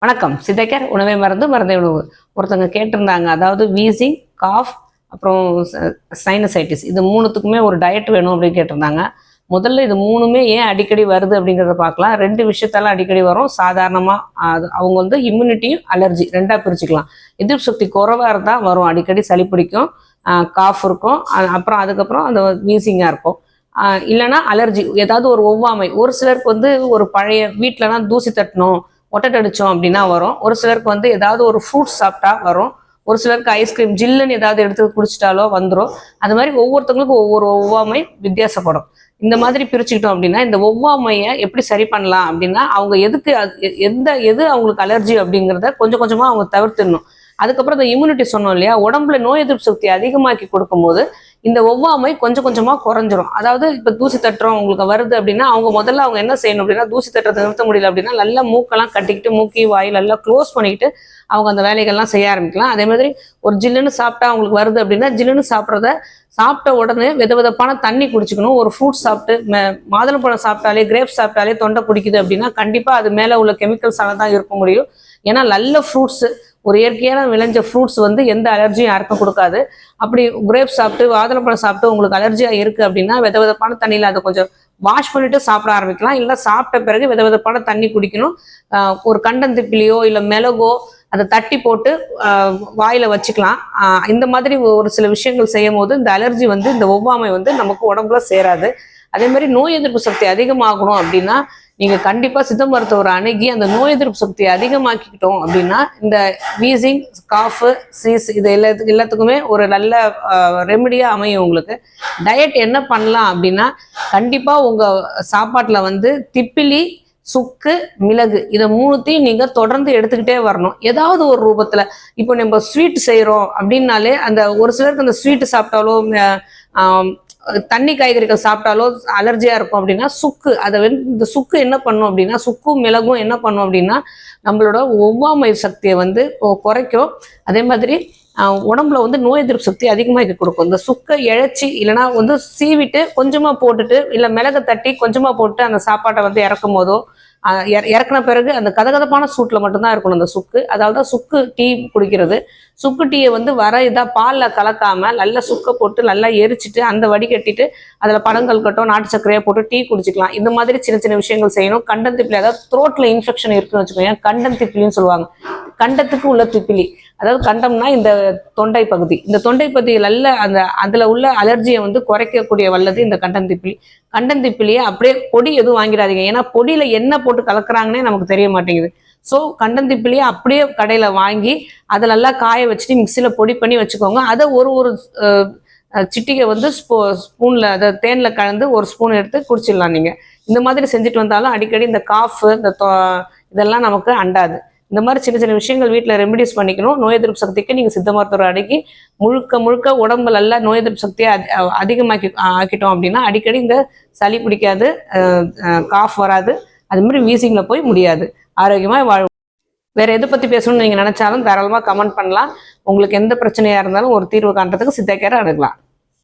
வணக்கம். சித்தைக்கர் உணவே மருந்து மருந்தை உணவு. ஒருத்தவங்க கேட்டிருந்தாங்க, அதாவது வீசிங், காஃப், அப்புறம் சைனசைட்டிஸ் இது மூணுத்துக்குமே ஒரு டயட் வேணும் அப்படின்னு கேட்டிருந்தாங்க. முதல்ல இது மூணுமே ஏன் அடிக்கடி வருது அப்படிங்கிறத பார்க்கலாம். 2 விஷயத்தால அடிக்கடி வரும். சாதாரணமாக அவங்க இம்யூனிட்டியும் அலர்ஜி 2ஆக பிரிச்சுக்கலாம். எதிர்ப்பு சக்தி குறைவாக இருந்தால் வரும், அடிக்கடி சளி பிடிக்கும், காஃப் இருக்கும், அதுக்கப்புறம் அந்த வீசிங்காக இருக்கும். இல்லைன்னா அலர்ஜி, ஏதாவது ஒரு ஒவ்வாமை. ஒரு சிலருக்கு ஒரு பழைய வீட்டிலலாம் தூசி தட்டணும், ஒட்டை அடித்தோம் அப்படின்னா வரும். ஒரு சிலருக்கு ஏதாவது ஒரு ஃப்ரூட்ஸ் சாப்பிட்டா வரும். ஒரு சிலருக்கு ஐஸ்கிரீம் ஜில்லுன்னு ஏதாவது எடுத்து குடிச்சிட்டாலோ வந்துடும். அது மாதிரி ஒவ்வொருத்தவங்களுக்கும் ஒவ்வொரு ஒவ்வாமை வித்தியாசப்படும். இந்த மாதிரி பிரிச்சுக்கிட்டோம் அப்படின்னா இந்த ஒவ்வாமையை எப்படி சரி பண்ணலாம் அப்படின்னா, அவங்க எது அவங்களுக்கு அலர்ஜி அப்படிங்கிறத கொஞ்சம் கொஞ்சமாக அவங்க தவிர்த்துடணும். அதுக்கப்புறம் இந்த இம்யூனிட்டி சொன்னோம் இல்லையா, உடம்புல நோய் எதிர்ப்பு சக்தி அதிகமாக்கி கொடுக்கும்போது இந்த ஒவ்வாமை கொஞ்சம் கொஞ்சமாக குறைஞ்சிரும். அதாவது இப்போ தூசி தட்டுறோம் உங்களுக்கு வருது அப்படின்னா முதல்ல அவங்க என்ன செய்யணும் அப்படின்னா, தூசி தட்டுறதை நிறுத்த முடியல அப்படின்னா நல்லா மூக்கெல்லாம் கட்டிக்கிட்டு மூக்கி வாயில் நல்லா க்ளோஸ் பண்ணிக்கிட்டு அவங்க அந்த வேலைகள்லாம் செய்ய ஆரம்பிக்கலாம். அதே மாதிரி ஒரு ஜில்லுன்னு சாப்பிட்டா அவங்களுக்கு வருது அப்படின்னா, ஜில்லுன்னு சாப்பிட்ட உடனே விதவிதப்பான தண்ணி குடிச்சுக்கணும். ஒரு ஃப்ரூட் சாப்பிட்டு மாதுளம்பழம் சாப்பிட்டாலே, கிரேப்ஸ் சாப்பிட்டாலே தொண்டை குடிக்குது அப்படின்னா கண்டிப்பாக அது மேலே உள்ள கெமிக்கல்ஸால தான் இருக்க முடியும். ஏன்னா நல்ல ஃப்ரூட்ஸு, ஒரு இயற்கையான விளைஞ்ச ஃப்ரூட்ஸ் எந்த அலர்ஜியும் யாருக்கும் கொடுக்காது. அப்படி கிரேப்ஸ் சாப்பிட்டு மாதுளம்பழம் சாப்பிட்டு உங்களுக்கு அலர்ஜியாக இருக்குது அப்படின்னா விதவிதப்பான தண்ணியில் அதை கொஞ்சம் வாஷ் பண்ணிட்டு சாப்பிட ஆரம்பிக்கலாம். இல்லை சாப்பிட்ட பிறகு விதவிதப்பான தண்ணி குடிக்கணும். ஒரு கண்டந்திப்பிலியோ இல்லை மிளகோ அதை தட்டி போட்டு வாயில வச்சுக்கலாம். இந்த மாதிரி ஒரு சில விஷயங்கள் செய்யும் போது இந்த அலர்ஜி இந்த ஒவ்வாமை நமக்கு உடம்புல சேராது. அதே மாதிரி நோய் எதிர்ப்பு சக்தி அதிகமாகணும் அப்படின்னா நீங்க கண்டிப்பா சித்த மருத்துவரை அணுகி அந்த நோய் எதிர்ப்பு சக்தியை அதிகமாக்கிக்கிட்டோம் அப்படின்னா இந்த வீசிங், காஃப், சீஸ் இது எல்லாத்துக்குமே ஒரு நல்ல ரெமடியா அமையும். உங்களுக்கு டயட் என்ன பண்ணலாம் அப்படின்னா, கண்டிப்பா உங்க சாப்பாட்டுல திப்பிலி, சுக்கு, மிளகு இதை மூணுத்தையும் நீங்க தொடர்ந்து எடுத்துக்கிட்டே வரணும். ஏதாவது ஒரு ரூபத்துல. இப்போ நம்ம ஸ்வீட் செய்யறோம் அப்படின்னாலே அந்த ஒரு சிலருக்கு அந்த ஸ்வீட் சாப்பிட்டாலோ தண்ணி காய்கறிகள் சாப்பிட்டாலோ அலர்ஜியா இருக்கும் அப்படின்னா சுக்கு, இந்த சுக்கு என்ன பண்ணும் அப்படின்னா, சுக்கும் மிளகும் என்ன பண்ணும் அப்படின்னா நம்மளோட ஒவ்வாமை சக்தியை குறைக்கும். அதே மாதிரி உடம்புல நோய் எதிர்ப்பு சக்தி அதிகமாக கொடுக்கும். இந்த சுக்கை இழைச்சி இல்லைன்னா சீவிட்டு கொஞ்சமா போட்டுட்டு இல்லை மிளகை தட்டி கொஞ்சமா போட்டு அந்த சாப்பாட்டை இறக்கும் போதோ இறக்குன பிறகு அந்த கதகதப்பான சூட்டில் மட்டும்தான் இருக்கணும் அந்த சுக்கு. அதாவது சுக்கு டீ குடிக்கிறது. சுக்கு டீயை பாலில் கலக்காம நல்லா சுக்கை போட்டு நல்லா எரிச்சிட்டு அந்த வடிகட்டிட்டு அதில் பனங்கல்கட்டோ நாட்டு சர்க்கரையா போட்டு டீ குடிச்சிக்கலாம். இந்த மாதிரி சின்ன சின்ன விஷயங்கள் செய்யணும். கண்டந்திப்பிலி, அதாவது த்ரோட்ல இன்ஃபெக்ஷன் இருக்குன்னு வச்சுக்கோங்க, கண்டந்திப்பிலின்னு சொல்லுவாங்க. கண்டத்துக்கு உள்ள திப்பிலி, அதாவது கண்டம்னா இந்த தொண்டை பகுதி. இந்த தொண்டை பகுதியில் நல்ல அதுல உள்ள அலர்ஜியை குறைக்கக்கூடிய வல்லது இந்த கண்டந்திப்பிலி. கண்டந்திப்பிலியை அப்படியே பொடி எதுவும் வாங்கிடாதீங்க. ஏன்னா பொடியில என்ன போட்டு கலக்குறாங்கன்னே நமக்கு தெரிய மாட்டேங்குது. ஸோ கண்டந்திப்பிலியை அப்படியே கடையில வாங்கி அதை நல்லா காய வச்சுட்டு மிக்சியில பொடி பண்ணி வச்சுக்கோங்க. அதை ஒரு சிட்டிகை ஸ்பூன்ல அதை தேன்ல கலந்து ஒரு ஸ்பூன் எடுத்து குடிச்சிடலாம். நீங்க இந்த மாதிரி செஞ்சுட்டு வந்தாலும் அடிக்கடி இந்த காஃப் இதெல்லாம் நமக்கு அண்டாது. இந்த மாதிரி சின்ன சின்ன விஷயங்கள் வீட்டில் ரெமிடிஸ் பண்ணிக்கணும். நோய் எதிர்ப்பு சக்திக்கு நீங்கள் சித்த மருத்துவரை அடக்கி முழுக்க உடம்பு நல்லா நோய் எதிர்ப்பு சக்தியை ஆக்கிட்டோம் அப்படின்னா அடிக்கடி இந்த சளி பிடிக்காது, காஃப் வராது, அது மாதிரி வீசிங்ல போய் முடியாது. ஆரோக்கியமாக வாழ். வேற எதை பற்றி பேசணும்னு நீங்கள் நினைச்சாலும் தாராளமாக கமெண்ட் பண்ணலாம். உங்களுக்கு எந்த பிரச்சனையாக இருந்தாலும் ஒரு தீர்வு காண்றதுக்கு சித்த கேரை அணுகலாம்.